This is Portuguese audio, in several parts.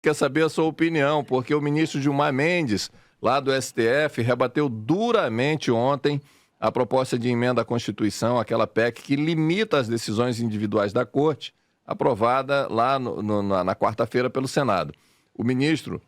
quer saber a sua opinião, porque o ministro Gilmar Mendes, lá do STF, rebateu duramente ontem a proposta de emenda à Constituição, aquela PEC que limita as decisões individuais da Corte, aprovada lá na quarta-feira pelo Senado. O ministro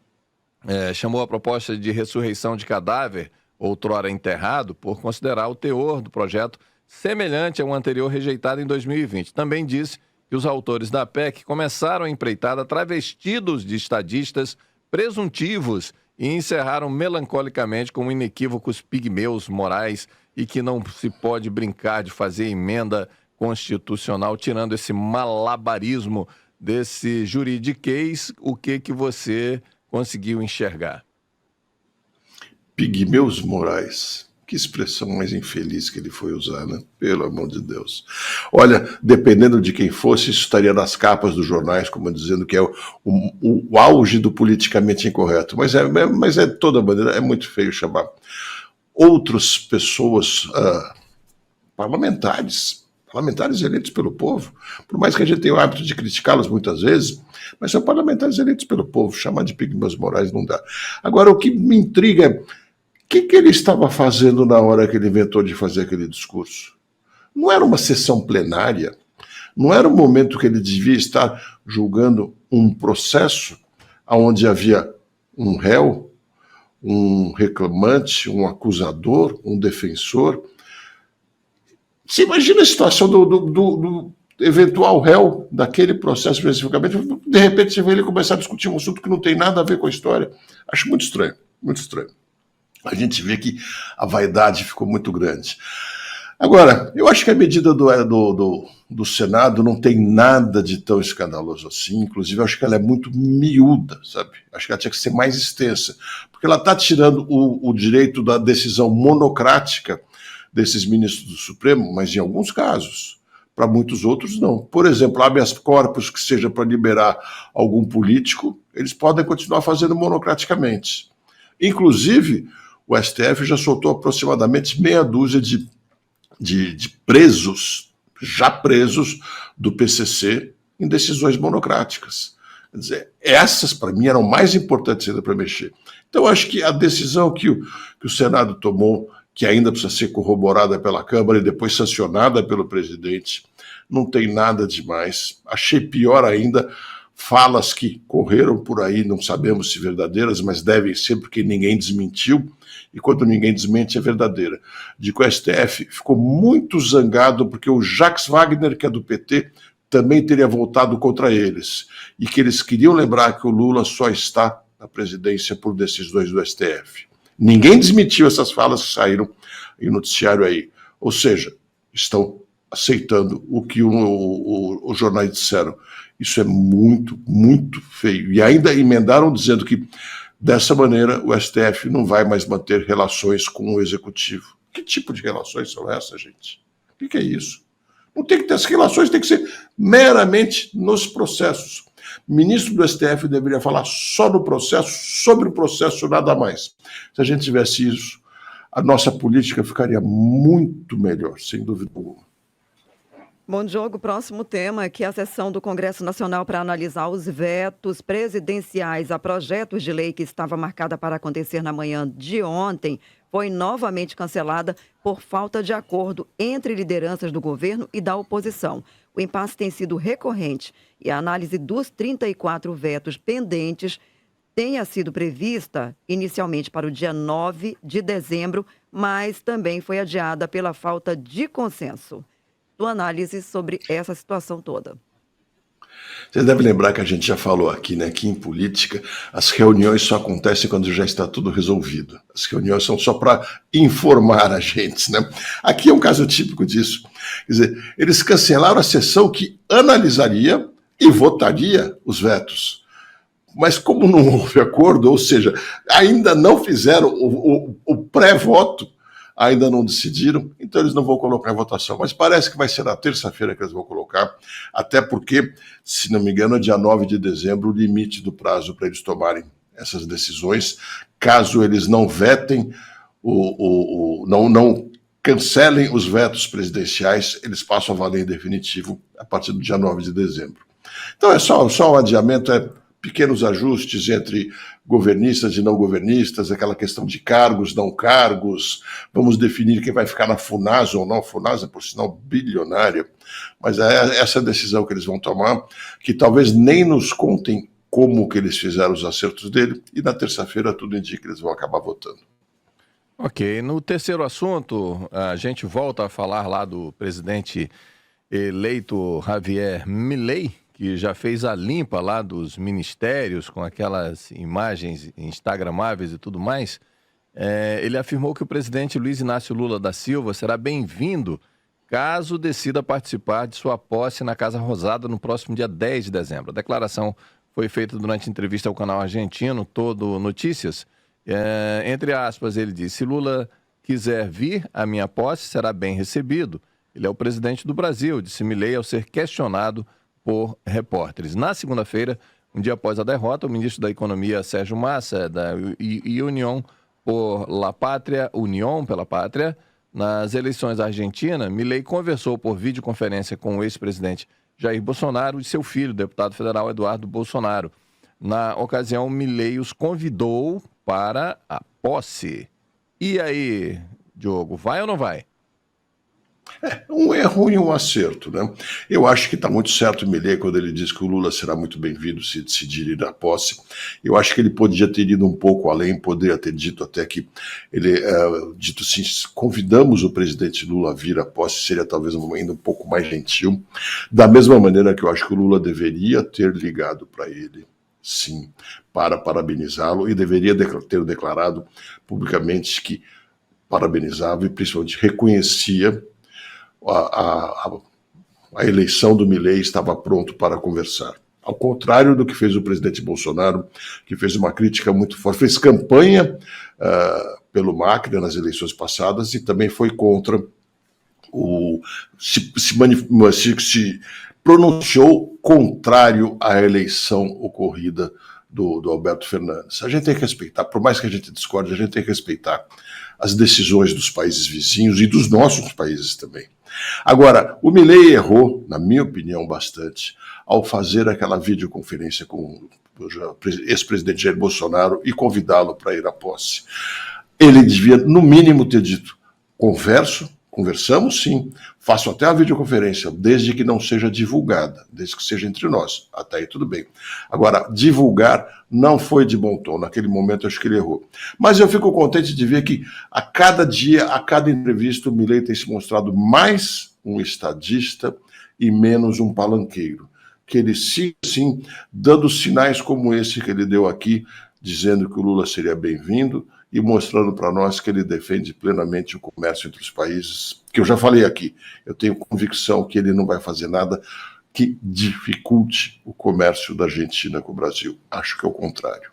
chamou a proposta de ressurreição de cadáver, outrora enterrado, por considerar o teor do projeto semelhante ao anterior rejeitado em 2020. Também disse que os autores da PEC começaram a empreitada travestidos de estadistas presuntivos e encerraram melancolicamente com inequívocos pigmeus morais e que não se pode brincar de fazer emenda constitucional, tirando esse malabarismo desse juridiquês. O que você conseguiu enxergar? Pigmeus morais. Que expressão mais infeliz que ele foi usar, né? Pelo amor de Deus. Olha, dependendo de quem fosse, isso estaria nas capas dos jornais, como dizendo que é o auge do politicamente incorreto. Mas é de toda maneira, é muito feio chamar outras pessoas parlamentares eleitos pelo povo, por mais que a gente tenha o hábito de criticá-los muitas vezes, mas são parlamentares eleitos pelo povo, chamar de pigmeus morais não dá. Agora, o que me intriga é o que ele estava fazendo na hora que ele inventou de fazer aquele discurso? Não era uma sessão plenária? Não era um momento que ele devia estar julgando um processo onde havia um réu, um reclamante, um acusador, um defensor? Você imagina a situação do eventual réu daquele processo especificamente, de repente você vê ele começar a discutir um assunto que não tem nada a ver com a história. Acho muito estranho, muito estranho. A gente vê que a vaidade ficou muito grande. Agora, eu acho que a medida do Senado não tem nada de tão escandaloso assim, inclusive eu acho que ela é muito miúda, sabe? Acho que ela tinha que ser mais extensa, porque ela está tirando o direito da decisão monocrática desses ministros do Supremo, mas em alguns casos, para muitos outros não. Por exemplo, habeas corpus que seja para liberar algum político, eles podem continuar fazendo monocraticamente. Inclusive, o STF já soltou aproximadamente meia dúzia de presos, já presos, do PCC em decisões monocráticas. Quer dizer, essas, para mim, eram mais importantes ainda para mexer. Então, acho que a decisão que o Senado tomou, que ainda precisa ser corroborada pela Câmara e depois sancionada pelo presidente, não tem nada demais. Achei pior ainda falas que correram por aí, não sabemos se verdadeiras, mas devem ser porque ninguém desmentiu, e quando ninguém desmente é verdadeira, de que o STF ficou muito zangado porque o Jacques Wagner, que é do PT, também teria voltado contra eles, e que eles queriam lembrar que o Lula só está na presidência por decisões do STF. Ninguém desmentiu essas falas que saíram em noticiário aí, ou seja, estão aceitando o que os jornais disseram. Isso é muito, muito feio. E ainda emendaram dizendo que, dessa maneira, o STF não vai mais manter relações com o Executivo. Que tipo de relações são essas, gente? O que é isso? Não tem que ter, as relações têm que ser meramente nos processos. O ministro do STF deveria falar só no processo, sobre o processo, nada mais. Se a gente tivesse isso, a nossa política ficaria muito melhor, sem dúvida alguma. Bom, Diogo, próximo tema é que a sessão do Congresso Nacional para analisar os vetos presidenciais a projetos de lei que estava marcada para acontecer na manhã de ontem foi novamente cancelada por falta de acordo entre lideranças do governo e da oposição. O impasse tem sido recorrente e a análise dos 34 vetos pendentes tenha sido prevista inicialmente para o dia 9 de dezembro, mas também foi adiada pela falta de consenso. Tua análise sobre essa situação toda. Você deve lembrar que a gente já falou aqui, né, que em política as reuniões só acontecem quando já está tudo resolvido. As reuniões são só para informar a gente, né? Aqui é um caso típico disso. Quer dizer, eles cancelaram a sessão que analisaria e votaria os vetos. Mas como não houve acordo, ou seja, ainda não fizeram o pré-voto, ainda não decidiram, então eles não vão colocar em votação. Mas parece que vai ser na terça-feira que eles vão colocar, até porque, se não me engano, é dia 9 de dezembro o limite do prazo para eles tomarem essas decisões. Caso eles não vetem, não cancelem os vetos presidenciais, eles passam a valer em definitivo a partir do dia 9 de dezembro. Então é só um adiamento, pequenos ajustes entre governistas e não governistas, aquela questão de cargos, não cargos, vamos definir quem vai ficar na FUNASA ou não. A FUNASA, por sinal, bilionária, mas é essa decisão que eles vão tomar, que talvez nem nos contem como que eles fizeram os acertos dele, e na terça-feira tudo indica que eles vão acabar votando. Ok, no terceiro assunto, a gente volta a falar lá do presidente eleito Javier Milei, que já fez a limpa lá dos ministérios com aquelas imagens instagramáveis e tudo mais. Ele afirmou que o presidente Luiz Inácio Lula da Silva será bem-vindo caso decida participar de sua posse na Casa Rosada no próximo dia 10 de dezembro. A declaração foi feita durante entrevista ao canal argentino Todo Notícias. Entre aspas, ele disse: se Lula quiser vir à minha posse, será bem recebido. Ele é o presidente do Brasil, disse Milei ao ser questionado por repórteres. Na segunda-feira, um dia após a derrota, o ministro da Economia, Sérgio Massa, da União pela Pátria, nas eleições da Argentina, Milei conversou por videoconferência com o ex-presidente Jair Bolsonaro e seu filho, o deputado federal Eduardo Bolsonaro. Na ocasião, Milei os convidou para a posse. E aí, Diogo, vai ou não vai? Um erro e um acerto, né? Eu acho que está muito certo o Milei quando ele diz que o Lula será muito bem-vindo se decidir ir à posse. Eu acho que ele podia ter ido um pouco além, poderia ter dito até que ele, dito assim, convidamos o presidente Lula a vir à posse, seria talvez ainda um pouco mais gentil. Da mesma maneira que eu acho que o Lula deveria ter ligado para ele, sim, para parabenizá-lo, e deveria ter declarado publicamente que parabenizava e principalmente reconhecia a eleição do Milei, estava pronto para conversar. Ao contrário do que fez o presidente Bolsonaro, que fez uma crítica muito forte, fez campanha pelo Macri nas eleições passadas e também foi contra se pronunciou contrário à eleição ocorrida do Alberto Fernandes. A gente tem que respeitar, por mais que a gente discorde, a gente tem que respeitar as decisões dos países vizinhos e dos nossos países também. Agora, o Milei errou, na minha opinião, bastante, ao fazer aquela videoconferência com o ex-presidente Jair Bolsonaro e convidá-lo para ir à posse. Ele devia, no mínimo, ter dito: conversamos sim, faço até a videoconferência, desde que não seja divulgada, desde que seja entre nós, até aí tudo bem. Agora, divulgar não foi de bom tom, naquele momento eu acho que ele errou. Mas eu fico contente de ver que a cada dia, a cada entrevista, o Milei tem se mostrado mais um estadista e menos um palanqueiro. Que ele siga, sim, dando sinais como esse que ele deu aqui, dizendo que o Lula seria bem-vindo e mostrando para nós que ele defende plenamente o comércio entre os países, que eu já falei aqui. Eu tenho convicção que ele não vai fazer nada que dificulte o comércio da Argentina com o Brasil. Acho que é o contrário.